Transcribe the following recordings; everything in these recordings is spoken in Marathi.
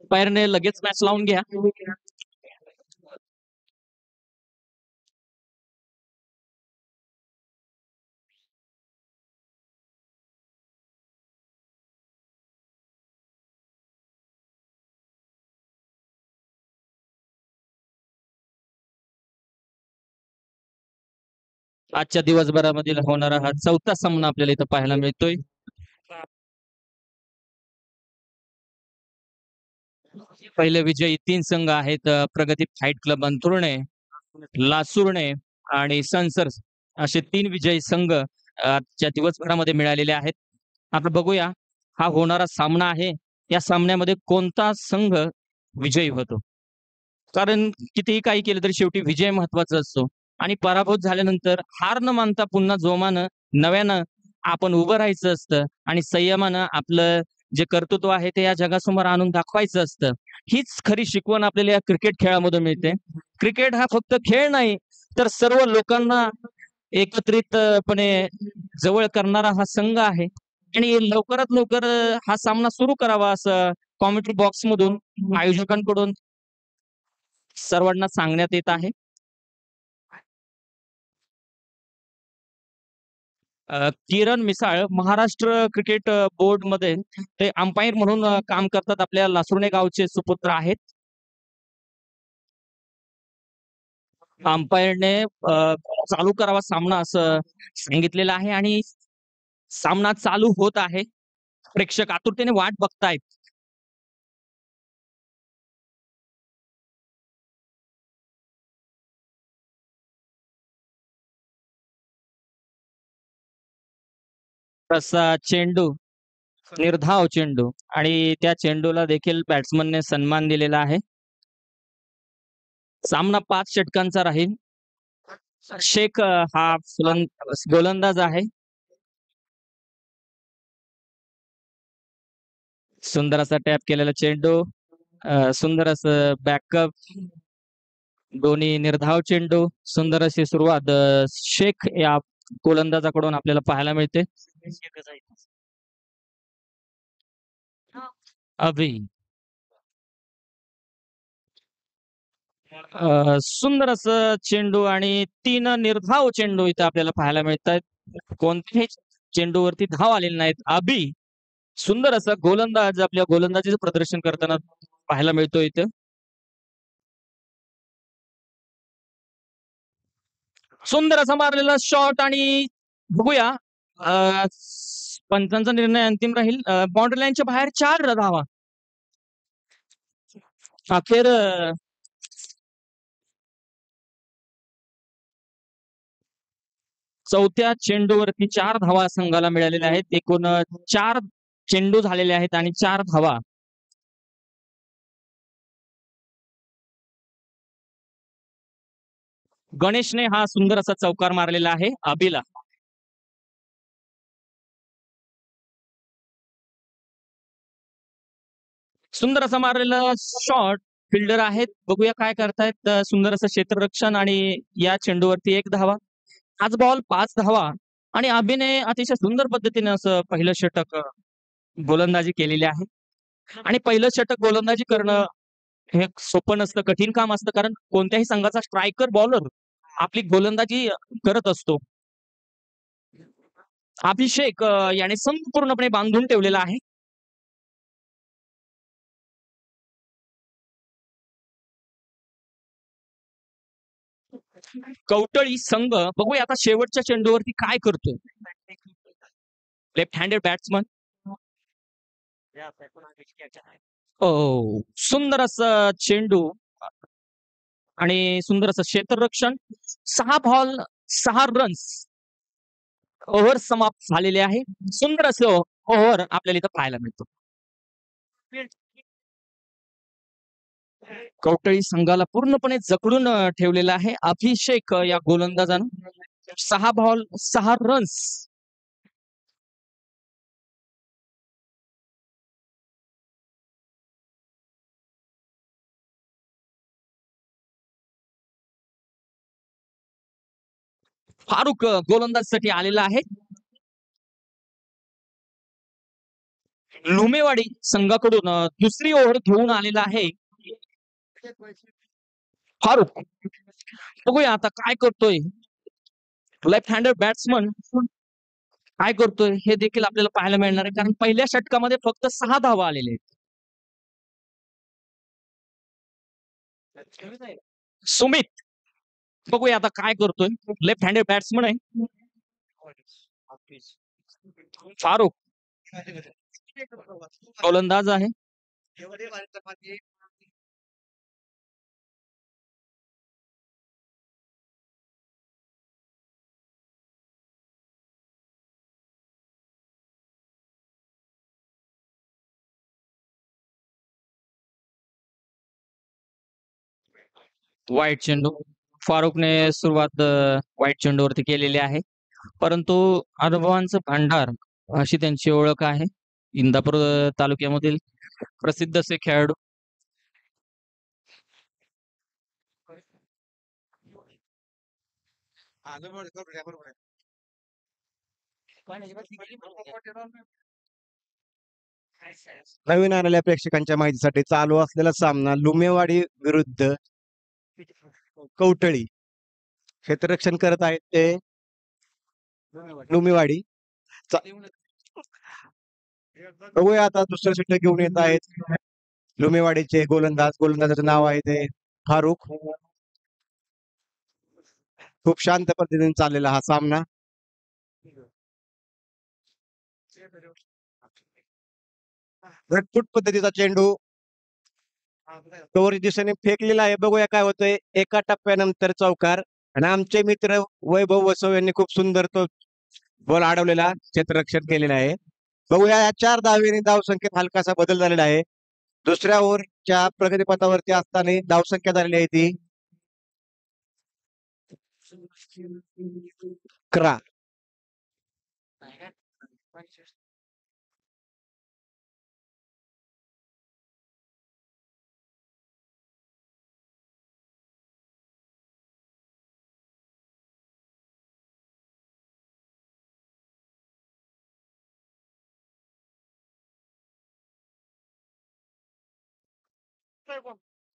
अंपायरने लगेच मॅच लावून घ्या. आजच्या दिवसभरामधील होणारा हा चौथा सामना आपल्याला इथं पाहायला मिळतोय. पहिले विजयी 3 संघ आहेत प्रगती फाईट क्लब अंथुर्णे, लासुर्णे आणि सनसर्स असे 3 विजयी संघ आजच्या दिवसभरामध्ये मिळालेले आहेत. आता बघूया हा होणारा सामना आहे. या सामन्यामध्ये कोणता संघ विजयी होतो? कारण कितीही काही केलं तरी शेवटी विजय महत्त्वाचा असतो आणि पराभूत झाल्यानंतर हार न मानता पुन्हा जोमानं, नव्यानं आपण उभं राहायचं असतं आणि संयमानं आपलं जे कर्तृत्व आहे ते या जगासमोर आणून दाखवायचं असतं. हीच खरी शिकवण आपल्याला या क्रिकेट खेळामधून मिळते. क्रिकेट हा फक्त खेळ नाही, तर सर्व लोकांना एकत्रितपणे जवळ करणारा हा संघ आहे आणि लवकरात लवकर हा सामना सुरू करावा असं कॉमेंट्री बॉक्समधून आयोजकांकडून सर्वांना सांगण्यात येत आहे. किरण मिसाळ महाराष्ट्र क्रिकेट बोर्डमध्ये ते अंपायर म्हणून काम करतात. आपल्या लासुर्णे गावचे सुपुत्र आहेत. अंपायरने चालू करावा सामना असं सांगितलेलं आहे आणि सामना चालू होत आहे. प्रेक्षक आतुरतेने वाट बघतायत. तसा चेंडू, निर्धाव चेंडू आणि त्या चेंडूला देखील बॅट्समनने सन्मान दिलेला आहे. सामना 5 षटकांचा राहील. शेख हा गोलंदाज आहे. सुंदर असा टॅप केलेला चेंडू, सुंदर असं बॅकअप, दोन्ही निर्धाव चेंडू, सुंदर अशी सुरुवात शेख या गोलंदाजाकडून आपल्याला पाहायला मिळते. अभि सुंदर असं चेंडू आणि 3 निर्धाव चेंडू इथे आपल्याला पाहायला मिळतायत. कोणत्याही चेंडूवरती धाव आलेले नाहीत. अभि सुंदर असं गोलंदाज आपल्या गोलंदाजीचं प्रदर्शन करताना पाहायला मिळतो इथं. सुंदर असा मारलेला शॉट आणि बघूया पंचांचा निर्णय अंतिम राहील. बाउंड्री लाईनच्या बाहेर 4 धावा. अखेर चौथ्या चेंडूवरती 4 धावा संघाला मिळालेल्या आहेत. एकूण 4 चेंडू झालेले आहेत आणि 4 धावा. गणेशने हा सुंदर असा चौकार मारलेला आहे अभिला. सुंदर असा मारलेला शॉट. फिल्डर आहेत, बघूया काय करतायत. सुंदर असं क्षेत्ररक्षण आणि या चेंडूवरती 1 धावा. 5 बॉल 5 धावा आणि अभिने अतिशय सुंदर पद्धतीने असं पहिलं षटक गोलंदाजी केलेली आहे आणि पहिलं षटक गोलंदाजी करणं हे सोपं नसतं, कठीण काम असतं. कारण कोणत्याही संघाचा स्ट्रायकर बॉलर आपली गोलंदाजी करत असतो. अभिषेक याने संपूर्णपणे बांधून ठेवलेला आहे. कवटळी संघ बघूया आता शेवटच्या चेंडूवरती काय करतोय. Left handed batsman. सुंदर असं चेंडू आणि सुंदर असं क्षेत्ररक्षण. 6 बॉल 6 रन्स. ओव्हर समाप्त झालेले आहे. सुंदर असं ओव्हर आपल्याला इथं पाहायला मिळतो. कवटळी संघाला पूर्णपणे जखडून ठेवलेला आहे अभिषेक या गोलंदाजानं. 6 बॉल 6 रन्स. फारुक गोलंदाजीसाठी आलेला आहे. लुमेवाडी संघाकडून दुसरी ओव्हर घेऊन आलेला आहे फारुख. बघूया आता काय करतोय लेफ्ट हँडर बॅट्समन, काय करतोय हे देखील आपल्याला पाहायला मिळणार आहे, कारण पहिल्या षटकामध्ये फक्त 6 धावा आलेले आहेत. सुमित, बघूया आता काय करतोय, लेफ्ट हँडेड बॅट्समन आहे फारुख, गोलंदाज आहे. वाईट चेंडू, फारुखने सुरुवात वाईट चेंडूवरती केलेली आहे, परंतु अनुभवांचं भांडार अशी त्यांची ओळख आहे. इंदापूर तालुक्यामधील प्रसिद्ध असे खेळाडू. नवीन आलेल्या प्रेक्षकांच्या माहितीसाठी चालू असलेला सामना लुमेवाडी विरुद्ध कवटळी. क्षेत्ररक्षण करत आहेत ते लुमेवाडी. बघूया आता दुसरं षटक घेऊन येत आहेत लुमेवाडीचे गोलंदाजाचं नाव आहे ते फारुख. खूप शांत पद्धतीने चाललेला हा सामना. झटपट पद्धतीचा चेंडू कव्हर दिशेने फेकलेला आहे. बघूया काय होतंय. एका टप्प्यानंतर चौकार आणि आमचे मित्र वैभव वसव यांनी खूप सुंदर तो बॉल अडवलेला क्षेत्ररक्षण केलेलं आहे. बघूया या 4 धावेने धावसंख्येत हलकासा बदल झालेला आहे. दुसऱ्या ओव्हरच्या प्रगतीपथावरती असताना धावसंख्या झालेली आहे ती 11.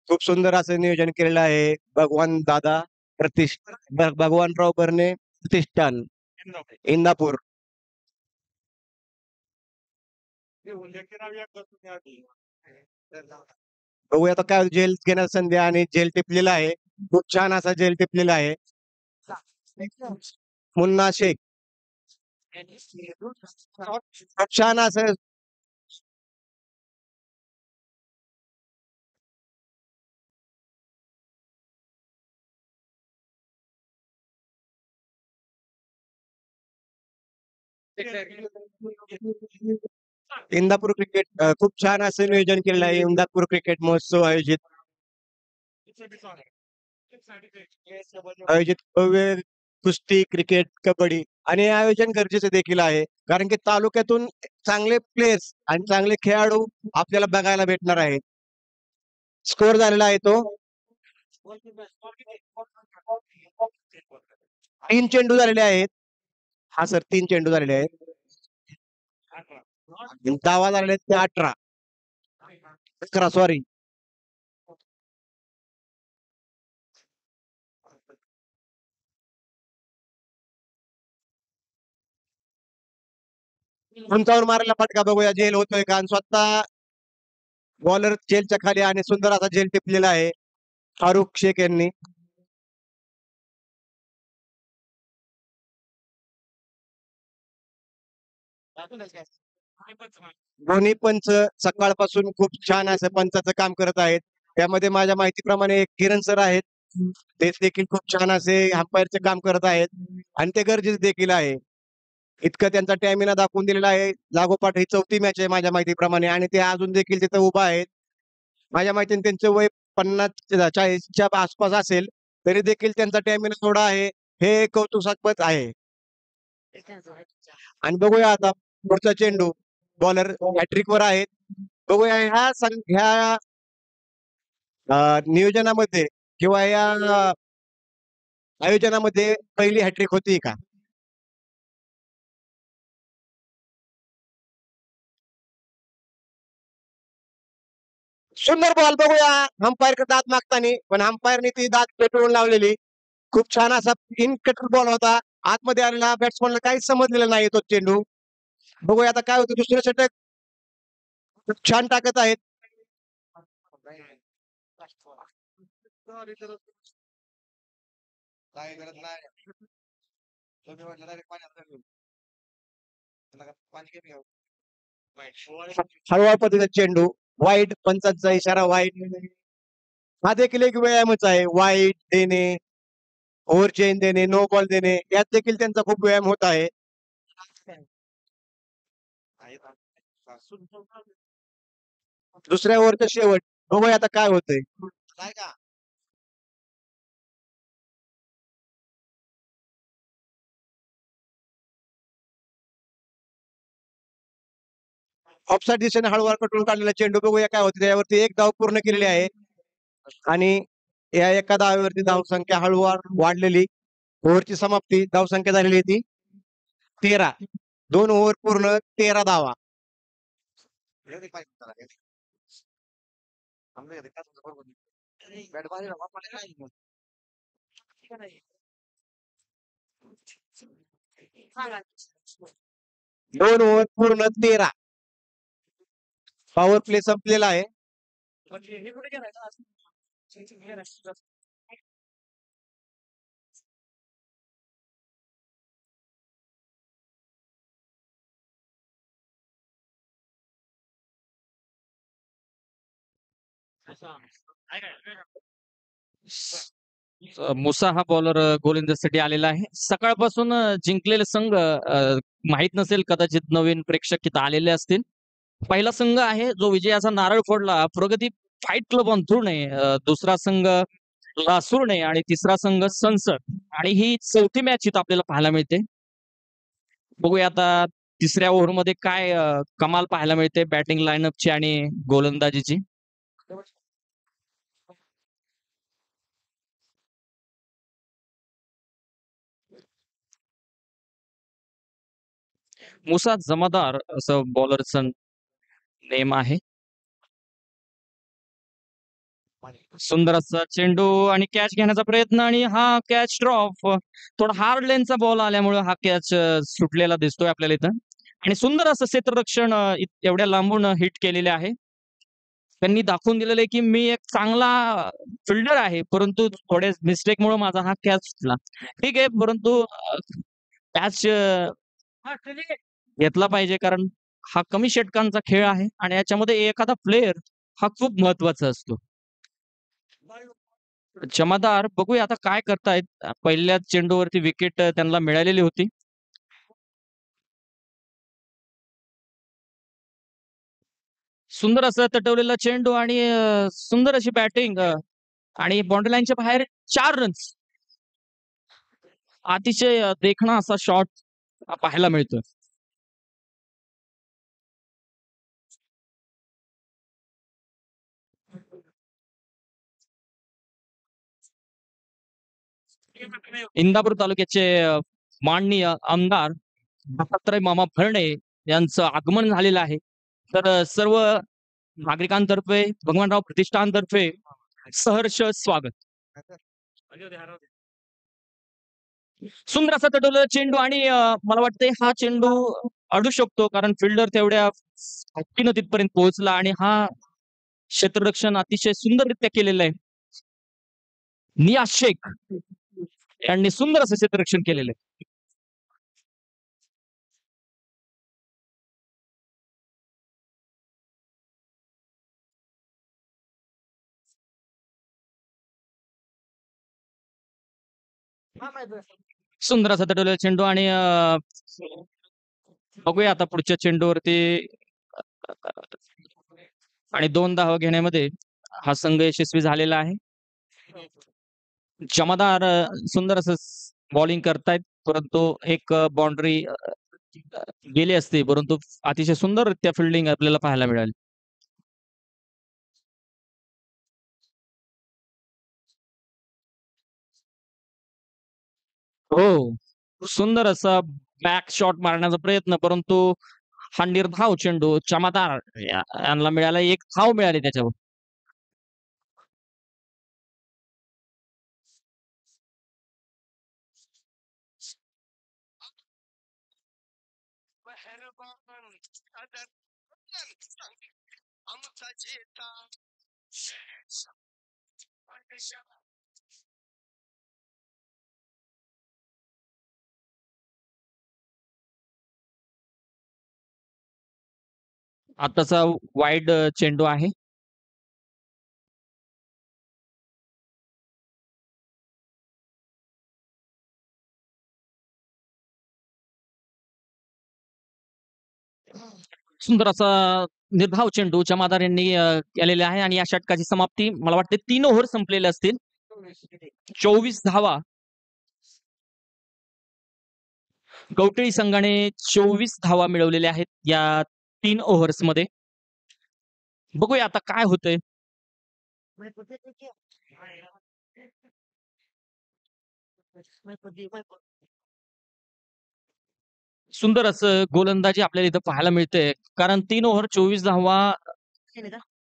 खूप सुंदर असं नियोजन केलेलं आहे भगवान दादा भगवानराव बर्ने प्रतिष्ठान इंदापूर. बघूया आता काय जेल घेण्याची संधी आणि जेल टिपलेला आहे. खूप छान असा जेल टिपलेला आहे. मुन्ना शेख खूप छान असं इंदापूर क्रिकेट खूप छान असं नियोजन केलेलं आहे. इंदापूर क्रिकेट महोत्सव आयोजित भव्य कुस्ती, क्रिकेट, कबड्डी आणि हे आयोजन गरजेचं देखील आहे. कारण की तालुक्यातून चांगले प्लेयर्स आणि चांगले खेळाडू आपल्याला बघायला भेटणार आहेत. स्कोर झालेला आहे तो 3 चेंडू झालेले आहेत. हा सर 3 चेंडू झालेले आहेत. धावा झालेले आहेत ते 18. 11 सॉरी. उंचावर मारायला फटका बघूया झेल होतोय का आणि स्वतः बॉलर जेलच्या खाली आणि सुंदर असा झेल टिपलेला आहे फारुख शेख यांनी. दोन्ही पंच सकाळपासून खूप छान असं पंचाचं काम करत आहेत. त्यामध्ये माझ्या माहितीप्रमाणे एक किरण सर आहेत. ते देखील खूप छान असे अंपायरचे काम करत आहेत आणि ते गरजेचे देखील आहे. इतकं त्यांचा टॅमिना दाखवून दिलेला आहे. लागोपाठ ही 4थी मॅच आहे माझ्या माहितीप्रमाणे आणि ते अजून देखील तिथे उभा आहेत. माझ्या माहितीने त्यांचं वय 50-40च्या आसपास असेल, तरी देखील त्यांचा टॅमिना थोडा आहे. हे कौतुकास्पद आहे. आणि बघूया आता पुढचा चेंडू बॉलर हॅट्रिक वर आहेत. बघूया ह्या नियोजनामध्ये किंवा या आयोजनामध्ये पहिली हॅट्रिक होती का? सुंदर बॉल बघूया अंपायर दात मागताना पण अंपायरने ती दात पेटवून लावलेली. खूप छान असा इन कटर बॉल होता. आतमध्ये आलेला बॅट्समनला काहीच समजलेलं नाही तो चेंडू. बघूया आता काय होतं दुसरं षटक. खूप छान टाकत आहेत. काय करत नाही. तुम्ही म्हटलं डायरेक्ट पाण्यात घालून. त्याला काय पाणी कमी घ्यावं. हळूहळू पद्धतीचा चेंडू वाईट पंचांचा इशारा वाईट. हा देखील एक व्यायामच आहे. वाईट देणे, ओव्हर चेंज देणे, नो बॉल देणे यात देखील त्यांचा खूप व्यायाम होत आहे. दुसऱ्या ओव्हरचा शेवट बघूया आता काय होतंय. काय का ऑफसाईड दिशेने हळूवार कटून काढलेला चेंडू बघूया काय होते त्यावरती एक धाव पूर्ण केलेली आहे आणि या एका धावेवरती धावसंख्या हळूवार वाढलेली. ओव्हरची समाप्ती धावसंख्या झालेली आहे ती 13. 2 ओव्हर पूर्ण 13 धावा. दोन ओव्हर पूर्ण 13. पॉवर प्ले संपलेला आहे. मुसा हा बॉलर गोलंदाजीसाठी आलेला आहे. सकाळपासून जिंकलेले संघ माहित नसेल कदाचित नवीन प्रेक्षक इथं आलेले असतील. पहिला संघ आहे जो विजयाचा नारळ फोडला प्रगती फाईट क्लब अंथरुणे. दुसरा संघ लासुर्णे आणि तिसरा संघ संसद आणि ही चौथी मॅच इथं आपल्याला पाहायला मिळते. बघूया आता तिसऱ्या ओव्हरमध्ये काय कमाल पाहायला मिळते बॅटिंग लाईनअपची आणि गोलंदाजीची. मुसा जमादार असं बॉलरचं नेम आहे. सुंदर असा चेंडू आणि कॅच घेण्याचा प्रयत्न आणि हा कॅच ड्रॉप. थोडा हार्ड लेनचा बॉल आल्यामुळे हा कॅच सुटलेला दिसतोय आपल्याला इथं. आणि सुंदर असं क्षेत्ररक्षण एवढ्या लांबून हिट केलेले आहे. त्यांनी दाखवून दिलेलं आहे की मी एक चांगला फिल्डर आहे परंतु थोड्या मिस्टेकमुळे माझा हा कॅच सुटला. ठीक आहे परंतु कॅच घेतला पाहिजे कारण हा कमी षटकांचा खेळ आहे आणि याच्यामध्ये एखादा प्लेयर हा खूप महत्वाचा असतो. जमादार बघूया आता काय करतायत. पहिल्या चेंडूवरती विकेट त्यांना मिळालेली होती. सुंदर असं तटवलेला चेंडू आणि सुंदर अशी बॅटिंग आणि बाउंड्री लाईनच्या बाहेर 4 रन्स. अतिशय देखणा असा शॉट पाहायला मिळतोय. इंदापूर तालुक्याचे माननीय आमदार दत्तात्रय मामा भरणे यांचं आगमन झालेलं आहे. तर सर्व नागरिकांतर्फे भगवानराव प्रतिष्ठानतर्फे सहर्ष स्वागत. सुंदर असा तटवलेला चेंडू आणि मला वाटतंय हा चेंडू अडू शकतो कारण फिल्डर तेवढ्या हट्टीनं तिथपर्यंत पोहोचला आणि हा क्षेत्ररक्षण अतिशय सुंदररित्या केलेलं आहे. नियाज शेख यांनी सुंदर असं क्षेत्ररक्षण केलेलं आहे. सुंदर असा तटवलेला चेंडू आणि बघूया आता पुढच्या चेंडूवरती आणि 2 धावा घेण्यामध्ये हा संघ यशस्वी झालेला आहे. जमादार सुंदर असं बॉलिंग करतायत परंतु एक बाउंड्री गेली असती परंतु अतिशय सुंदररित्या फिल्डिंग आपल्याला पाहायला मिळाली. हो. सुंदर असा बॅक शॉट मारण्याचा प्रयत्न परंतु हा निर्धाव चेंडू जमादार यांना मिळाला. 1 धाव मिळाली त्याच्यावर. आताचा वाईड चेंडू आहे. सुंदर असा निर्धाव चेंडू जमादार यांनी केलेला आहे आणि या षटकाची समाप्ती मला वाटते 3 ओव्हर संपलेले असतील. 24 धावा. कवठळी संघाने 24 धावा मिळवलेल्या आहेत या 3 ओव्हर्स मध्ये. बघूया आता काय होतंय. सुंदर असं गोलंदाजी आपल्याला इथं पाहायला मिळते कारण 3 ओव्हर 24 धावा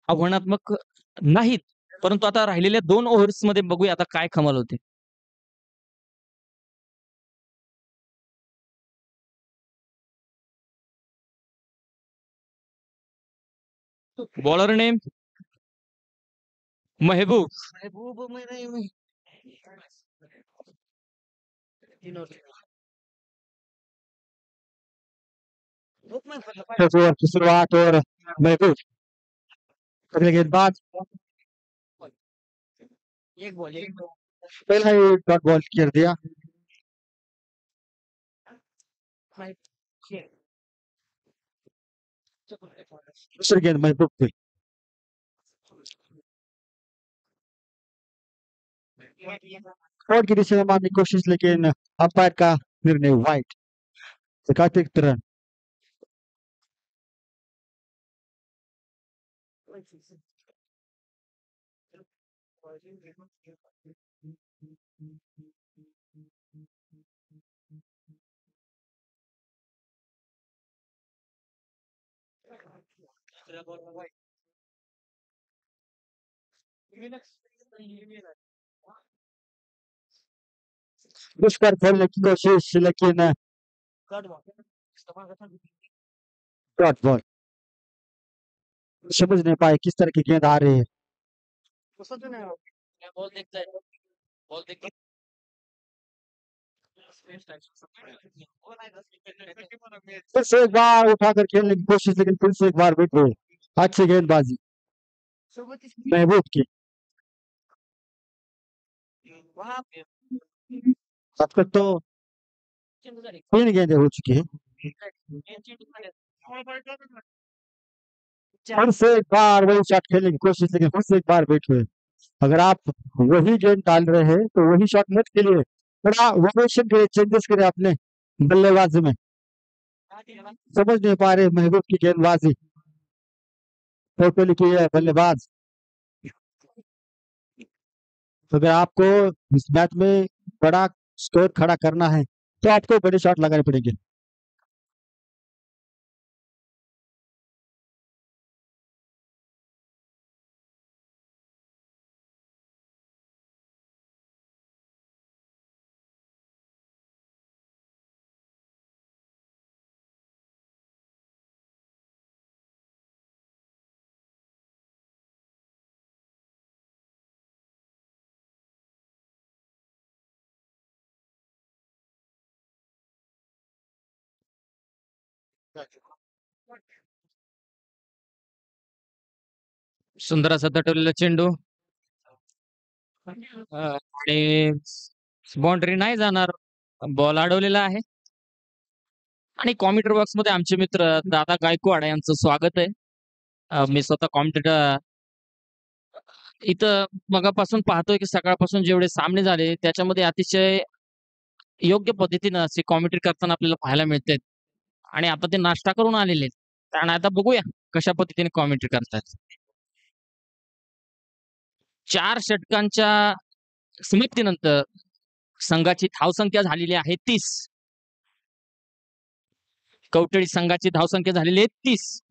आव्हानात्मक नाहीत, परंतु आता राहिलेल्या 2 ओव्हर्स मध्ये बघूया आता काय कमाल होते. बॉलरने महबूब ओवर की शुरुआत और महबूब अगले गेंदबाज पहला ही डॉट बॉल कर दिया। दूसरी गेंद महबूब की आउट की दिशा में मारने की कोशिश लेकिन अंपायर का निर्णय वाइड। एकाधिक रन। दुष्कर खेलने की कोशिश लेकिन डॉट बॉल समझ नहीं पाए किस तरह की गेंद आ रही है। फिर से एक बार उठाकर खेलने की कोशिश लेकिन फिर से एक बार विकेट हुए। अच्छी गेंदबाजी महबूब की। अब तक तो 3 गेंदें हो चुकी है। फिर से एक बार वही शॉट खेलने की कोशिश लेकिन फिर से एक बार विकेट हुए। अगर आप वही गेंद डाल रहे हैं तो वही शॉट मत खेलिए, थोड़ा वेरिएशन करिए, चेंजेस करिए अपने बल्लेबाजी में। समझ नहीं पा रहे महबूब की गेंदबाजी। टोटली की है बल्लेबाज। अगर आपको इस मैच में बड़ा स्कोर खड़ा करना है तो आपको बड़े शॉट लगाने पड़ेंगे। सुंदर असा तटवलेला चेंडू आणि बाउंड्री नाही जाणार. बॉल अडवलेला आहे आणि कॉमेंट्री बॉक्स मध्ये आमचे मित्र दादा गायकवाड यांचं स्वागत आहे. मी स्वतः कॉमेंटेटर इथं मगापासून पाहतोय की सकाळपासून जेवढे सामने झाले त्याच्यामध्ये अतिशय योग्य पद्धतीनं असे कॉमेंट्री करताना आपल्याला पाहायला मिळते आणि आता ते नाश्ता करून आलेले आहेत आणि आता बघूया कशा पद्धतीने कॉमेंट्री करतात. 4 षटकांच्या समाप्तीनंतर संघाची धावसंख्या झालेली आहे 30. कवठळी संघाची धावसंख्या झालेली आहे 30.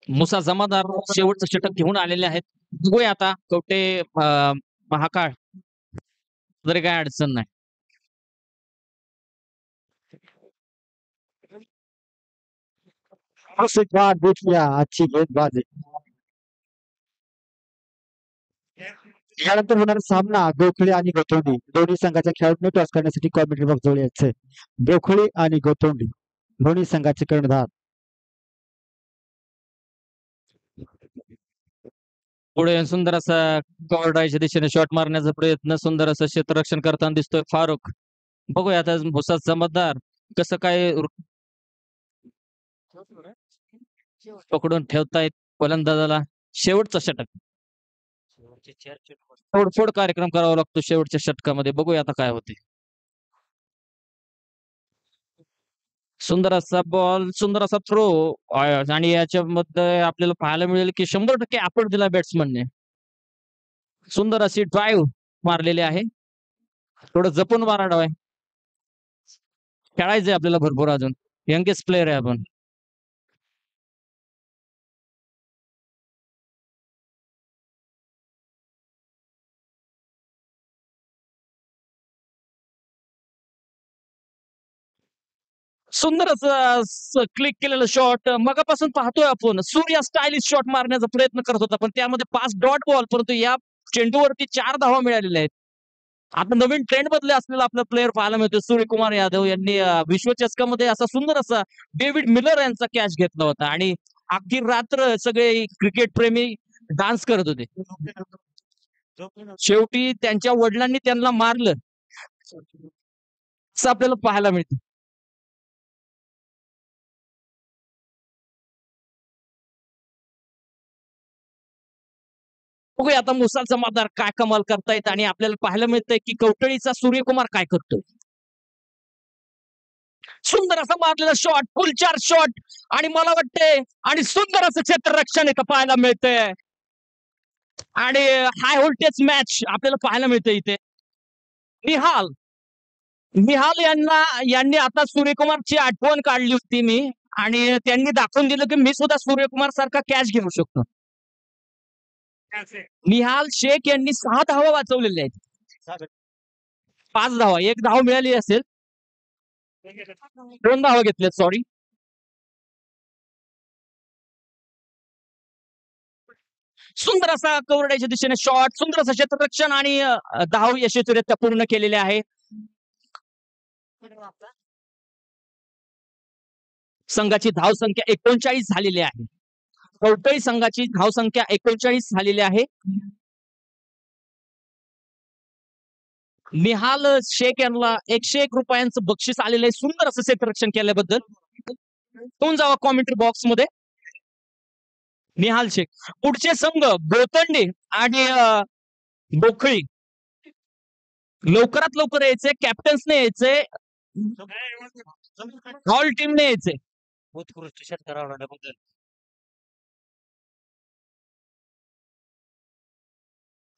मुसा जमादार शेवटचं षटक घेऊन आलेले आहेत. बघूया आता कवठे महाकाळ तरी काय अडचण नाही. बाद भेटल्या आजची गेंदबाजी. यानंतर होणारा सामना गोखळे आणि गोतोंडी दोन्ही संघाच्या खेळाडूंनी टॉस करण्यासाठी कॉमेंट्री बॉक्स जवळ यायचे. गोखळे आणि गोतोंडी दोन्ही संघाचे कर्णधार. पुढे सुंदर असा कॉर्डायच्या दिशेने शॉट मारण्याचा प्रयत्न, सुंदर असं क्षेत्ररक्षण करताना दिसतोय फारुख. बघूया आता भुसाचा मतदार कसं काय पकडून ठेवतायत फलंदाजाला. शेवटचा षटक, तोडफोड कार्यक्रम करावा लागतो शेवटच्या षटकामध्ये. बघूया आता काय होते. सुंदर असा बॉल, सुंदर असा थ्रो, आणि याच्यामध्ये आपल्याला पाहायला मिळेल की 100% आपण दिला बॅट्समनने. सुंदर अशी ड्राईव्ह मारलेली आहे. थोडं जपून मारावं आहे. खेळायचंय आपल्याला भरपूर अजून. यंगेस्ट प्लेअर आहे आपण. सुंदर असं क्लिक केलेलं शॉट मगापासून पाहतोय आपण. सूर्या स्टायलिश शॉट मारण्याचा प्रयत्न करत होता, पण त्यामध्ये 5 डॉट बॉल, परंतु या चेंडूवरती 4 धावा मिळालेल्या आहेत. आता नवीन ट्रेंड बदले असलेला आपला प्लेअर पाहायला मिळतो. सूर्यकुमार यादव यांनी विश्वचषकामध्ये असा सुंदर असा डेव्हिड मिलर यांचा कॅच घेतला होता आणि अख्खी रात्र सगळे क्रिकेट प्रेमी डान्स करत होते. शेवटी त्यांच्या वडिलांनी त्यांना मारलं असं आपल्याला पाहायला मिळते. बघूया आता मुसालचा मतदार काय कमाल करतायत आणि आपल्याला पाहायला मिळतंय की कवटळीचा सूर्यकुमार काय करतोय. सुंदर असा मारलेला शॉट, फुल 4 शॉट, आणि मला वाटतंय आणि सुंदर असं क्षेत्ररक्षण इथं पाहायला मिळतंय आणि हाय व्होल्टेज मॅच आपल्याला पाहायला मिळतंय इथे. निहाल यांनी आता सूर्यकुमारची आठवण काढली होती मी, आणि त्यांनी दाखवून दिलं की मी सुद्धा सूर्यकुमार सारखा कॅच घेऊ शकतो. निहाल शेख यांनी 6 धावा वाचवलेल्या आहेत. 5 धावा, 1 धाव मिळाली असेल, 2 धावा घेतल्यात, सॉरी. सुंदर असा कवरड्याच्या दिशेने शॉट, सुंदर असं क्षेत्ररक्षण, आणि धाव यशस्वीरित्या पूर्ण केलेले आहे. संघाची धाव संख्या 39 झालेली आहे. कवटळी संघाची धाव संख्या 39 झालेली आहे. निहाल शेख यांना 101 रुपयांचं बक्षीस आलेलं आहे सुंदर असं क्षेत्ररक्षण केल्याबद्दल. कोण जावा कॉमेंट्री बॉक्स मध्ये. निहाल शेख. पुढचे संघ गोतंडी आणि गोखळी. लवकरात लवकर यायचे, कॅप्टन्सने यायचे, ऑल टीमने यायचे. उत्कृष्ट षटकाराबद्दल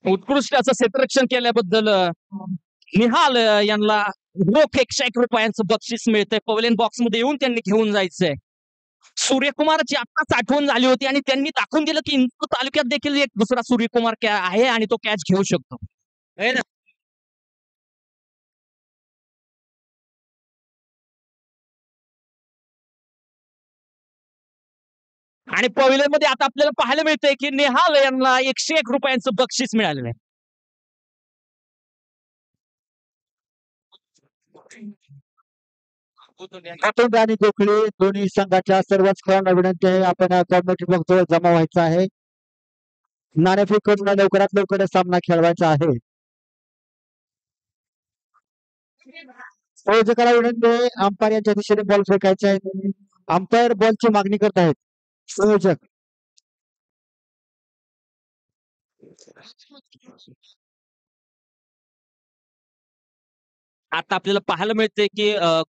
उत्कृष्ट असं क्षेत्ररक्षण केल्याबद्दल निहाल यांना रोख 101 रुपयांचं बक्षीस मिळतंय. पवेलियन बॉक्स मध्ये येऊन त्यांनी घेऊन जायचंय. सूर्यकुमारची आत्ताच आठवण झाली होती आणि त्यांनी दाखवून दिलं की इंदूर तालुक्यात देखील एक दुसरा सूर्यकुमार आहे आणि तो कॅच घेऊ शकतो. आणि पवेलियन मध्ये आता आपल्याला पाहायला मिळतंय की निहाल यांना 101 रुपयांचं बक्षीस मिळालेलं आहे. गोतोंडी आणि गोखळे दोन्ही संघाच्या सर्वच खेळाडूंना विनंती आहे, आपण कॉमेंट्री बॉक्स जवळ जमा व्हायचं आहे. नाणेफेक करून लवकरात लवकर सामना खेळवायचा आहे. संयोजकाला विनंती आहे, अंपायर यांच्या दिशेने बॉल फेकायचे आहे. अंपायर बॉलची मागणी करत आहेत. संयोजक. आता आपल्याला पाहायला मिळते की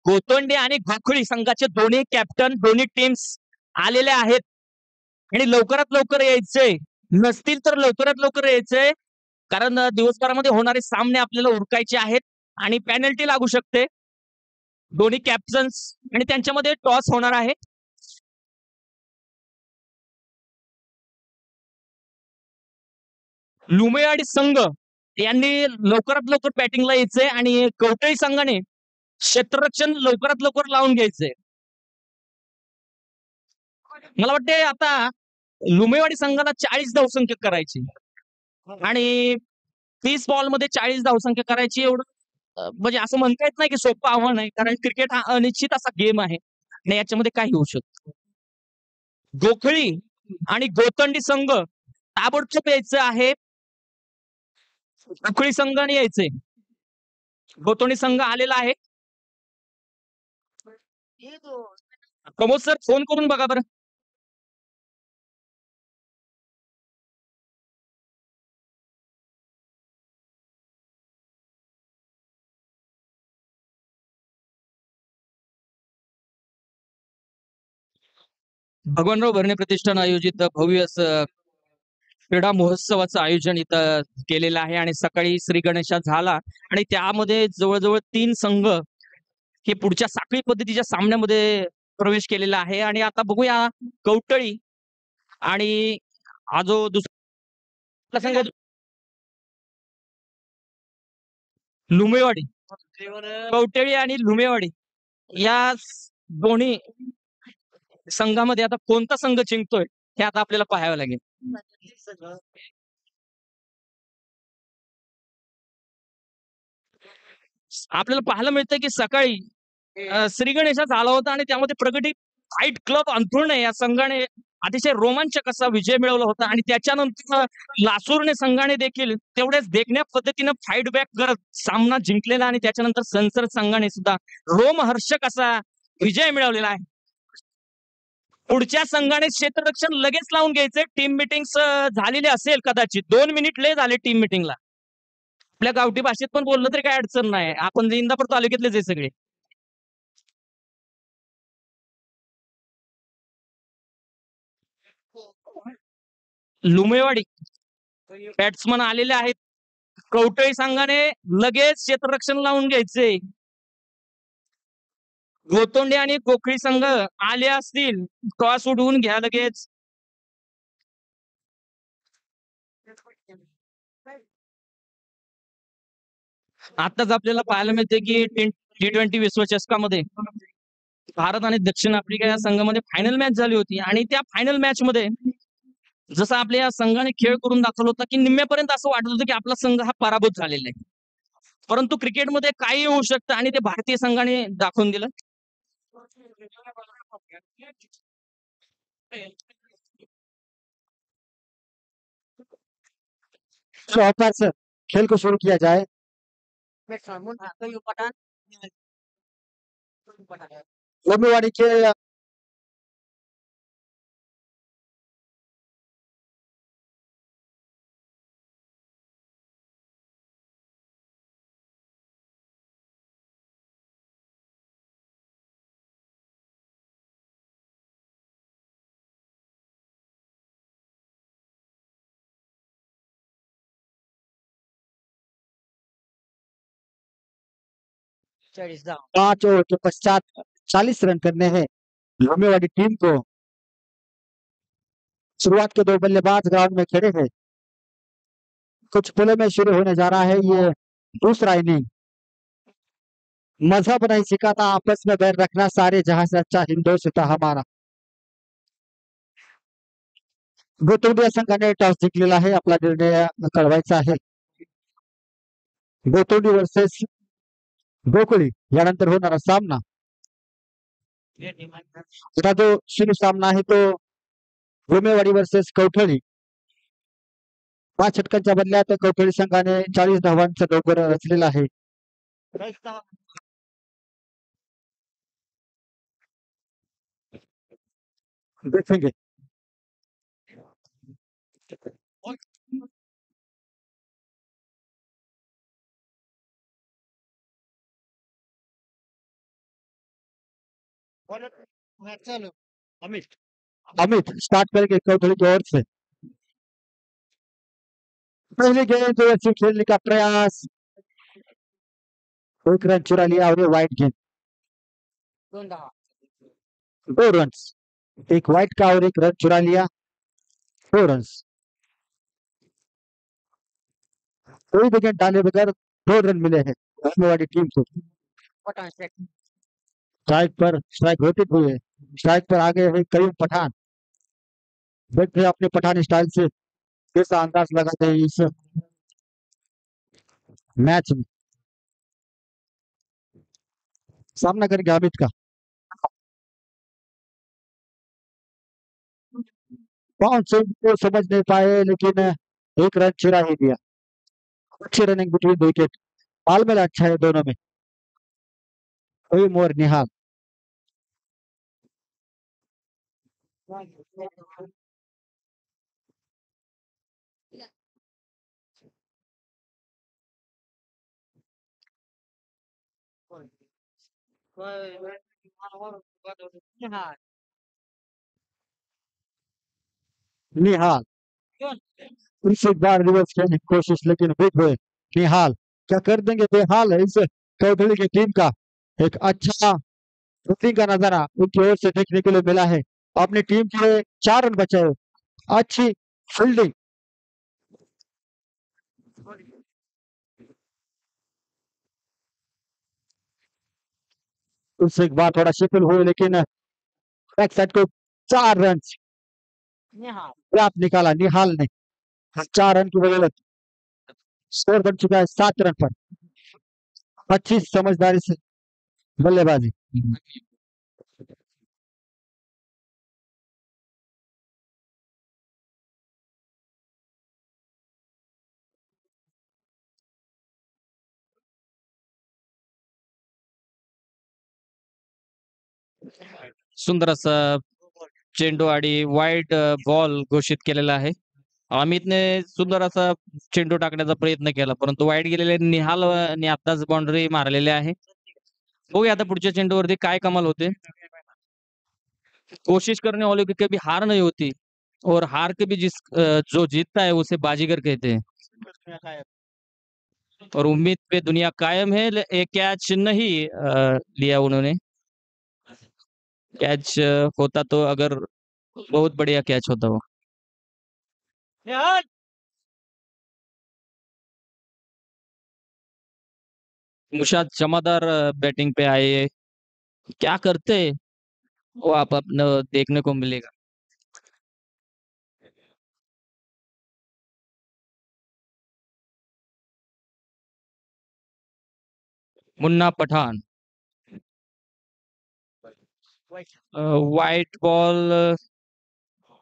गोतोंडे आणि गोखळी संघाचे दोन्ही कॅप्टन, दोन्ही टीम्स आलेले आहेत आणि लवकरात लवकर यायचंय. नसतील तर लवकरात लवकर यायचंय, कारण दिवसभरामध्ये होणारे सामने आपल्याला उरकायचे आहेत आणि पेनल्टी लागू शकते. दोन्ही कॅप्टन्स आणि त्यांच्यामध्ये टॉस होणार आहे. लुमेवाडी संघ यांनी लवकरात लवकर बॅटिंगला यायचंय आणि कवटळी संघाने क्षेत्ररक्षण लवकरात लवकर लावून घ्यायचंय. मला वाटते आता लुमेवाडी संघाला 40 धावसंख्या करायची आणि 30 बॉलमध्ये 40 धावसंख्या करायची एवढं म्हणजे असं म्हणता येत नाही की सोपं आव्हान आहे, कारण क्रिकेट हा अनिश्चित असा गेम आहे आणि याच्यामध्ये काही होऊ शकतं. गोखळी आणि गोतंडी संघ ताबडतोब यायचं आहे. गोखळी संघाने यायचंय. गोतंडी संघ आलेला आहे. प्रमोद सर फोन करून बघा बरं. भगवानराव भरणे प्रतिष्ठान आयोजित भव्य असं क्रीडा महोत्सवाचं आयोजन इथं केलेलं आहे आणि सकाळी श्री गणेशा झाला आणि त्यामध्ये जवळजवळ 3 संघ हे पुढच्या साखळी पद्धतीच्या सामन्यामध्ये प्रवेश केलेला आहे आणि आता बघूया कवटळी आणि हा जो दुसरा संघ लुमेवाडी, कवटळी आणि लुमेवाडी या दोन्ही संघामध्ये आता कोणता संघ जिंकतोय हे आता आपल्याला पाहावं लागेल. आपल्याला पाहायला मिळतंय की सकाळी श्री गणेशा झाला होता आणि त्यामध्ये प्रगती फाईट क्लब अंथरुणे या संघाने अतिशय रोमांचक असा विजय मिळवला होता आणि त्याच्यानंतर लासूरने संघाने देखील तेवढ्याच देखण्या पद्धतीनं फाईट बॅक करत सामना जिंकलेला आणि त्याच्यानंतर संसर संघाने सुद्धा रोमहर्षक असा विजय मिळवलेला आहे. पुढच्या संघाने क्षेत्ररक्षण लगेच लावून घ्यायचे. टीम मिटिंग्स झालेली असेल कदाचित 2 मिनिट ले झाले टीम मिटिंगला. आपल्या गावठी भाषेत पण बोललं तरी काही अडचण नाही. आपण इंदापूर तालुक्यातलेच आहे सगळे. लुमेवाडी बॅट्समन आलेले आहेत. कवटळी संघाने लगेच क्षेत्ररक्षण लावून घ्यायचे. गोतोंडे आणि गोखळी संघ आले असतील टॉस उडवून घ्या लगेच. आताच आपल्याला पाहायला मिळते की T20 विश्वचषकामध्ये भारत आणि दक्षिण आफ्रिका या संघामध्ये फायनल मॅच झाली होती आणि त्या फायनल मॅच मध्ये जसं आपल्या या संघाने खेळ करून दाखवला होता की निम्म्यापर्यंत असं वाटत होतं की आपला संघ हा पराभूत झालेला आहे, परंतु क्रिकेटमध्ये काही होऊ शकतं आणि ते भारतीय संघाने दाखवून दिलं. चौपर से खेल को शुरू किया जाए. लुमेवाड़ी के पांच ओवर के पश्चात 40 रन करने हैं लुमेवाड़ी टीम को. शुरुआत के 2 बल्लेबाज ग्राउंड में खड़े हैं. कुछ पुलों में शुरू होने जा रहा है ये दूसरा इनिंग. मजहब नहीं सिखाता आपस में बैर रखना, सारे जहां से अच्छा हिंदोस्त था हमारा. गोतुंडिया संघाने टॉस जिंकलेला आहे. आपला निर्णय कळवायचा आहे. गोतुंडी वर्सेस गोकुळी यानंतर होणारा सामना. आता जो सुरू सामना आहे तो लुमेवाडी वर्सेस कवठळी. 5 षटकांच्या बदल्यात कवठळी संघाने 40 धावांचा डोंगर रचलेला आहे. देखेंगे. अमित स्टार्ट करेंगे कवठळी की ओर से. पहली गेंद जो अच्छी खेलने का प्रयास, एक रन चुरा लिया और ये वाइड गेंद. 2 रन, एक वाइड का और एक रन चुरा लिया. 2 रन. कोई विकेट डाले बगैर 2 रन मिले हैं लुमेवाड़ी टीम को. स्ट्राइक पर स्ट्राइक घोषित हुए. स्ट्राइक पर आगे है करीम पठान. देखते हैं अपने पठानी स्टाइल से कैसा अंदाज लगाते हैं इस मैच में। सामना करेंगे हामिद का। कौन से को समझ नहीं पाए, लेकिन एक रन चुरा ही दिया। अच्छी रनिंग बिटवीन द विकेट। तालमेल अच्छा है दोनों में। कोई मोर निहाल। निहाल इस बार रिवर्स करने की कोशिश, लेकिन बिग हुए। निहाल क्या कर देंगे, बेहाल है इस चौधरी की टीम का। एक अच्छा बैटिंग का नजारा उनकी ओर से देखने के लिए मिला है। अपनी टीम के लिए 4 रन बचाए। अच्छी फील्डिंग। उससे एक बार थोड़ा शिफिल हुए, लेकिन बैक साइड को 4 रन प्राप्त निकाला निहाल ने। 4 रन की बदौलत स्कोर बन चुका है 7 रन पर। अच्छी समझदारी से बल्लेबाजी। सुंदर असा चेंडू आणि वाईड बॉल घोषित केलेला आहे. अमितने सुंदर असा चेंडू टाकण्याचा प्रयत्न केला, परंतु वाईड गेलेले निहाल ने आताच बाउंडरी मारलेली आहे. बघूया आता पुढच्या चेंडूवरती काय कमाल होते. कोशिश करने वालों की कभी हार नहीं होती और हार के भी जो जीतता है उसे बाजीगर कहते हैं. और उम्मीद पे दुनिया कायम है. एक कैच नहीं लिया उन्होंने. कैच होता तो अगर बहुत बढ़िया कैच होता वो. मुशाद जमादार बैटिंग पे आए. क्या करते हैं, वो आप अपना देखने को मिलेगा. मुन्ना पठान. व्हाईट बॉल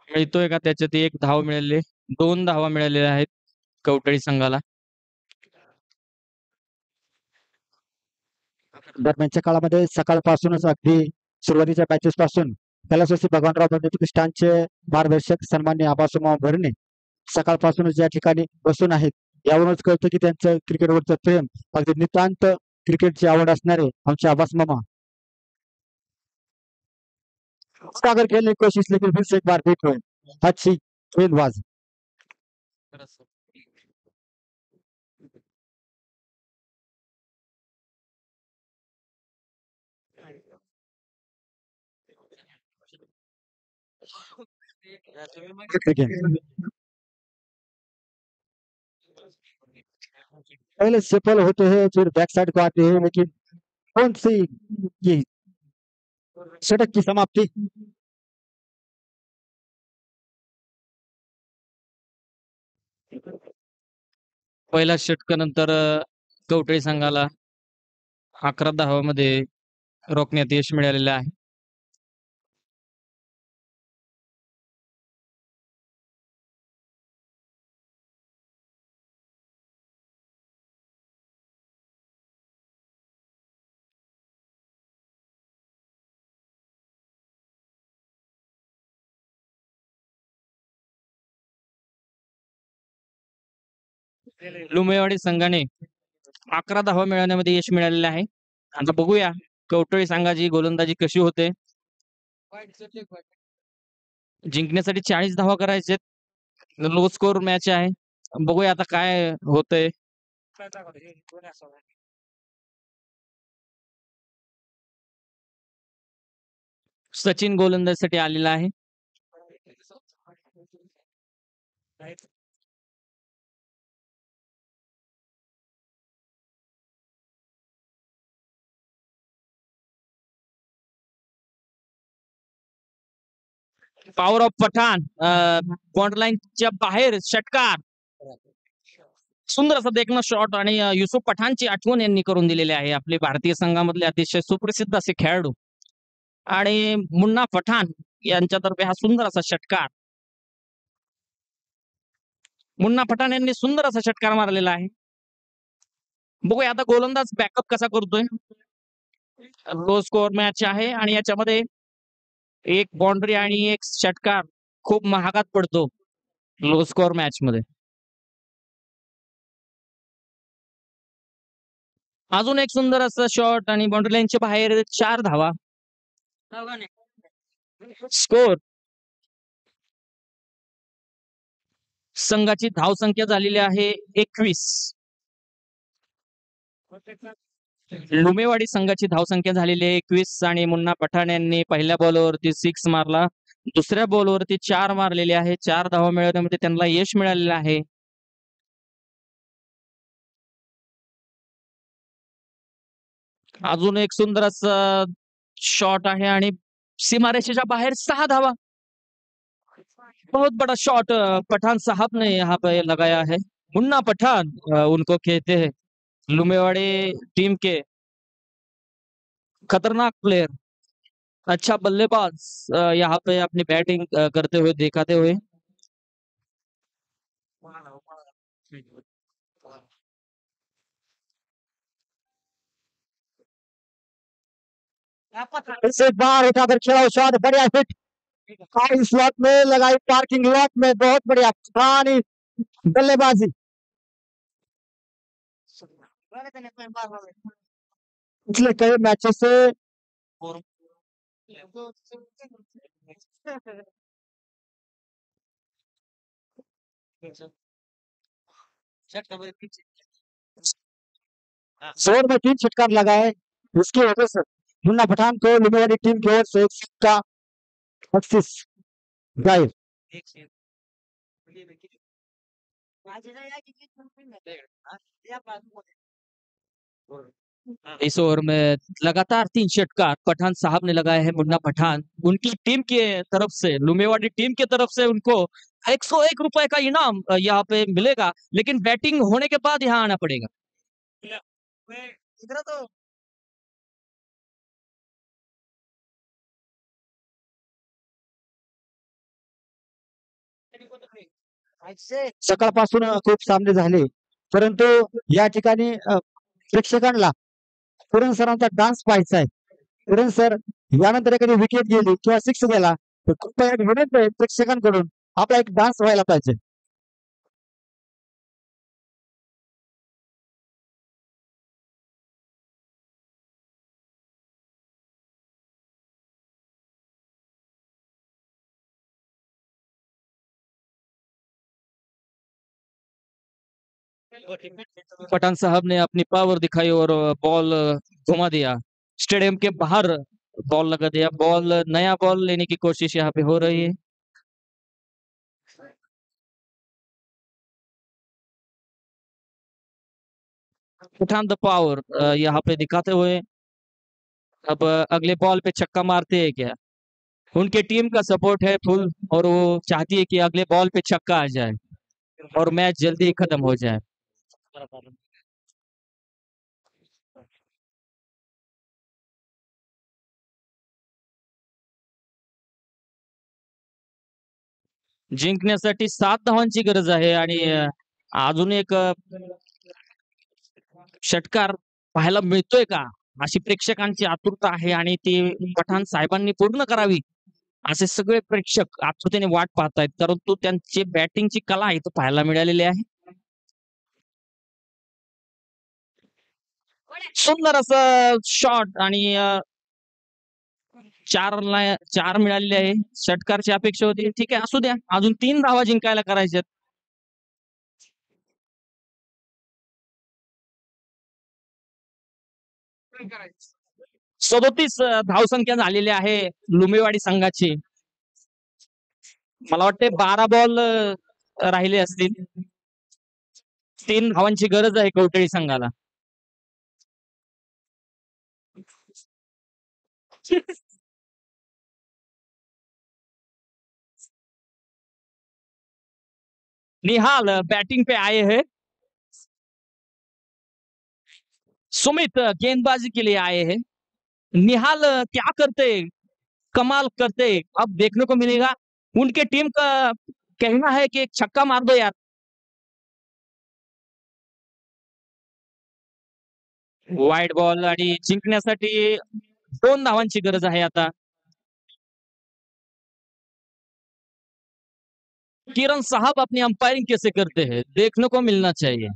मिळतोय का, त्याच्यात एक धाव मिळाली. 2 धावा मिळालेल्या आहेत कवठळी संघाला. दरम्यानच्या काळामध्ये सकाळपासूनच अगदी सुरुवातीच्या मॅचेस पासून कैलासवासी भगवानराव बंधू प्रतिष्ठानचे मार्गदर्शक सन्मान्य आबासोमा भरणे सकाळपासूनच या ठिकाणी बसून आहेत. यावरूनच कळतं की त्यांचं क्रिकेटवरचं प्रेम, अगदी नितांत क्रिकेटची आवड असणारे आमचे आबास मामा. सागर खेलने की कोशिश, लेकिन फिर से एक बार हिट हुए. अच्छी गेंदबाजी. गेंद पहले सफल होते हैं, फिर बैक साइड को आते हैं, लेकिन कौन सी ये षटक की समाप्ति. पहिल्या षटकानंतर कवठळी संघाला 11 धावांमध्ये रोखण्यात यश मिळालेलं आहे. लुमेवाडी संघाने 11 धावा मिळवण्यामध्ये यश मिळालेलं आहे. आता बघूया कवठळी संघाची गोलंदाजी कशी होते. जिंकण्यासाठी 40 धावा करायचेत. लो स्कोर मॅच आहे. बघूया आता काय होतंय. सचिन गोलंदाजीसाठी आलेला आहे. पॉवर ऑफ पठाण बॉन्ड लाईनच्या बाहेर षटकार. सुंदर असा देखणं शॉट आणि युसुफ पठाणची आठवण यांनी करून दिलेली आहे. आपले भारतीय संघामधले अतिशय सुप्रसिद्ध असे खेळाडू आणि मुन्ना पठाण यांच्यातर्फे हा सुंदर असा षटकार. मुन्ना पठाण यांनी सुंदर असा षटकार मारलेला आहे. बघूया आता गोलंदाज बॅकअप कसा करतोय. लो स्कोअर मॅच आहे आणि याच्यामध्ये एक बाउंड्री आणि एक षटकार खूप महागात पडतो लो स्कोअर मॅच मध्ये. अजून एक सुंदर असं शॉट आणि बाउंड्री लाईनच्या बाहेर 4 धावा. स्कोर संघाची धावसंख्या झालेली आहे 21. लुमेवाडी संघाची धावसंख्या झालेली आहे 21 आणि मुन्ना पठाण यांनी पहिल्या बॉलवरती 6 मारला. दुसऱ्या बॉलवरती 4 मारलेले आहे. 4 धावा मिळवण्यामध्ये त्यांना यश मिळालेलं आहे. अजून एक सुंदर असं शॉट आहे आणि सीमारेषेच्या बाहेर 6 धावा. बहुत बड़ा शॉट पठान साहब ने यहाँ पे लगाया है. मुन्ना पठान उनको कहते हैं लुमेवाड़ी टीम के खतरनाक प्लेयर, अच्छा बल्लेबाज यहाँ पे अपनी बैटिंग करते हुए दिखाते हुए. इसे बाहर उठाकर खेला शॉट बढ़िया हिट हाई स्लॉट में लगाई पार्किंग लॉट में बहुत बढ़िया पुरानी बल्लेबाजी. पिछले कई मैचों से जोर में 3 छटकार लगाए इसकी वजह से मुन्ना पठान को लुमेवाड़ी टीम की ओर से एक का बख्शिश ड्राइव. इस ओवर में लगातार 3 षटकार पठान साहब ने लगाए हैं. मुन्ना पठान उनकी टीम के तरफ से लुमेवाड़ी टीम की तरफ से उनको 101 रुपए का इनाम यहाँ पे मिलेगा, लेकिन बैटिंग होने के बाद यहाँ आना पड़ेगा. सकाळपासून खूप सामने झाले परंतु या ठिकाणी प्रेक्षकांना पुरण सरांचा डान्स पाहायचा आहे. पुरण सर यानंतर एखादी विकेट गेली किंवा 6 गेला तर कृपया विनंती आहे प्रेक्षकांकडून आपला एक डान्स व्हायला पाहिजे. पठान साहब ने अपनी पावर दिखाई और बॉल घुमा दिया. स्टेडियम के बाहर बॉल लगा दिया. बॉल नया बॉल लेने की कोशिश यहाँ पे हो रही है. पठान द पावर यहाँ पे दिखाते हुए अब अगले बॉल पे छक्का मारते हैं क्या. उनके टीम का सपोर्ट है फुल और वो चाहती है कि अगले बॉल पे छक्का आ जाए और मैच जल्दी ही खत्म हो जाए. जिंकण्यासाठी 7 धावांची गरज आहे आणि अजून एक षटकार पाहायला मिळतोय का अशी प्रेक्षकांची आतुरता आहे आणि ती पठाण साहेबांनी पूर्ण करावी असे सगळे प्रेक्षक आतुरतेने वाट पाहतायत, परंतु त्यांची बॅटिंगची कला इथं पाहायला मिळालेली आहे. सुंदर असं शॉट आणि 4 मिळालेले आहे. षटकारची अपेक्षा होती, ठीक आहे असू द्या, अजून 3 धावा जिंकायला करायच्यात. करायचं 37 धावसंख्या झालेली आहे लुमेवाडी संघाची. मला वाटते 12 बॉल राहिले असतील. 3 धावांची गरज आहे कवठेळी संघाला. निहाल बैटिंग पे आए हैं। सुमित गेंदबाजी के लिए आए हैं। निहाल क्या करते, कमाल करते अब देखने को मिलेगा। उनके टीम का कहना है कि एक छक्का मार दो यार। वाईट बॉल आणि जिंकण्यासाठी 2 धावांची गरज आहे आता। किरण साहब अपनी अंपायरिंग कैसे करते हैं देखने को मिलना चाहिए।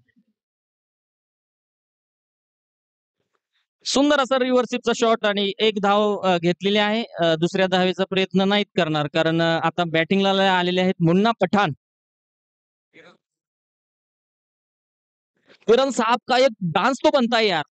सुंदर असा रिव्हर्सिपचा शॉट आणि एक धाव घेतलेली आहे। दुसऱ्या धावेचा प्रयत्न नाहीत करणार कारण आता बॅटिंगला आलेले आहेत मुन्ना पठाण। किरण साहब का एक डांस तो बनता है यार।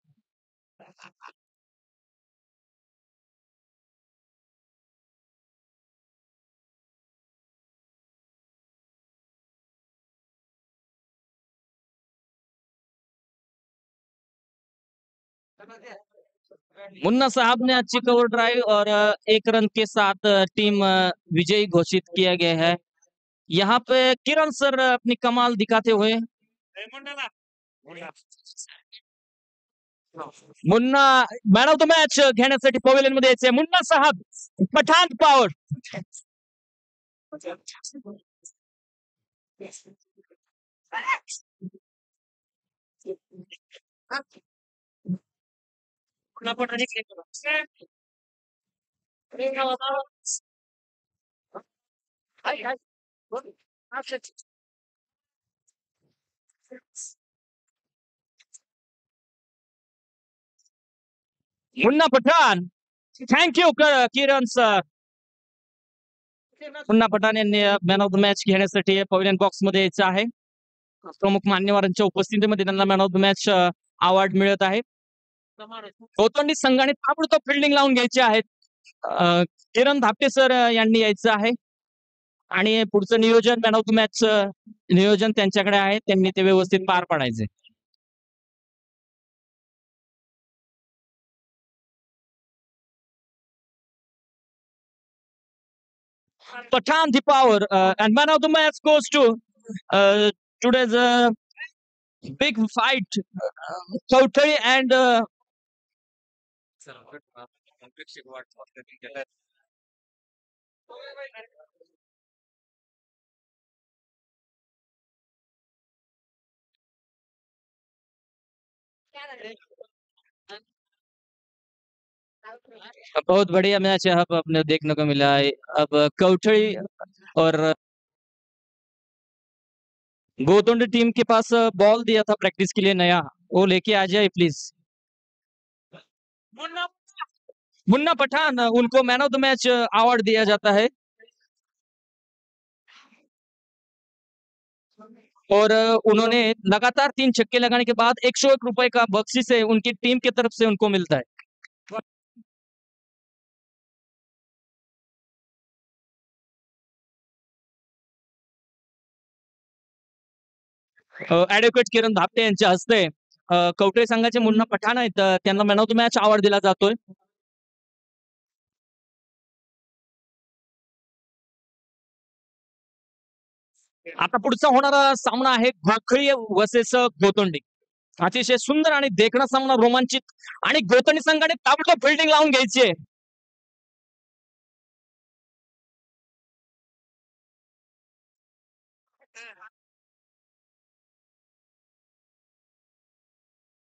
मुन्ना साहब ने अच्छी कवर ड्राइव और 1 रन के साथ टीम विजयी घोषित किया गया है। यहाँ पे किरण सर अपनी कमाल दिखाते हुए Munna man of the match घेण्यासाठी पवेलियन मध्ये यायचे मुन्ना साहब Pathan power. Munna Pathan thank you Kiran sir. Munna Pathan यांनी मॅन ऑफ द मॅच घेण्यासाठी पवेलियन बॉक्स मध्ये यायचं आहे। प्रमुख मान्यवरांच्या उपस्थितीमध्ये त्यांना man of the match award मिळत आहे। गोतंडी संघाने ताबडतोब फिल्डिंग लावून घ्यायची आहेत। किरण धापटे सर यांनी यायचं आहे आणि पुढचं नियोजन मॅन ऑफ द मॅच नियोजन त्यांच्याकडे आहे, त्यांनी ते व्यवस्थित पार पाडायचे। Pathan the power and man of the match goes to today's big fight. Chowthari and बहुत बढ़िया मैच यहाँ पर अपने देखने को मिला है। अब कौठड़ी और गोतोंडी टीम के पास बॉल दिया था प्रैक्टिस के लिए नया, वो लेके आ जाए प्लीज। मुन्ना पठान उनको man of the match award दिया जाता है और उन्होंने लगातार 3 छक्के लगाने के बाद 101 रुपए का बख्शीश है उनकी टीम की तरफ से उनको मिलता है। ऍडव्होकेट किरण धापटे यांच्या हस्ते कवठे संघाचे मुन्ना पठाण आहेत त्यांना man of the match award दिला जातोय। आता पुढचा होणारा सामना आहे गोखळी वर्सेस गोतोंडी। अतिशय सुंदर आणि देखणा सामना रोमांचित आणि गोतोंडी संघाने ताबडतोब फिल्डिंग लावून घ्यायची आहे।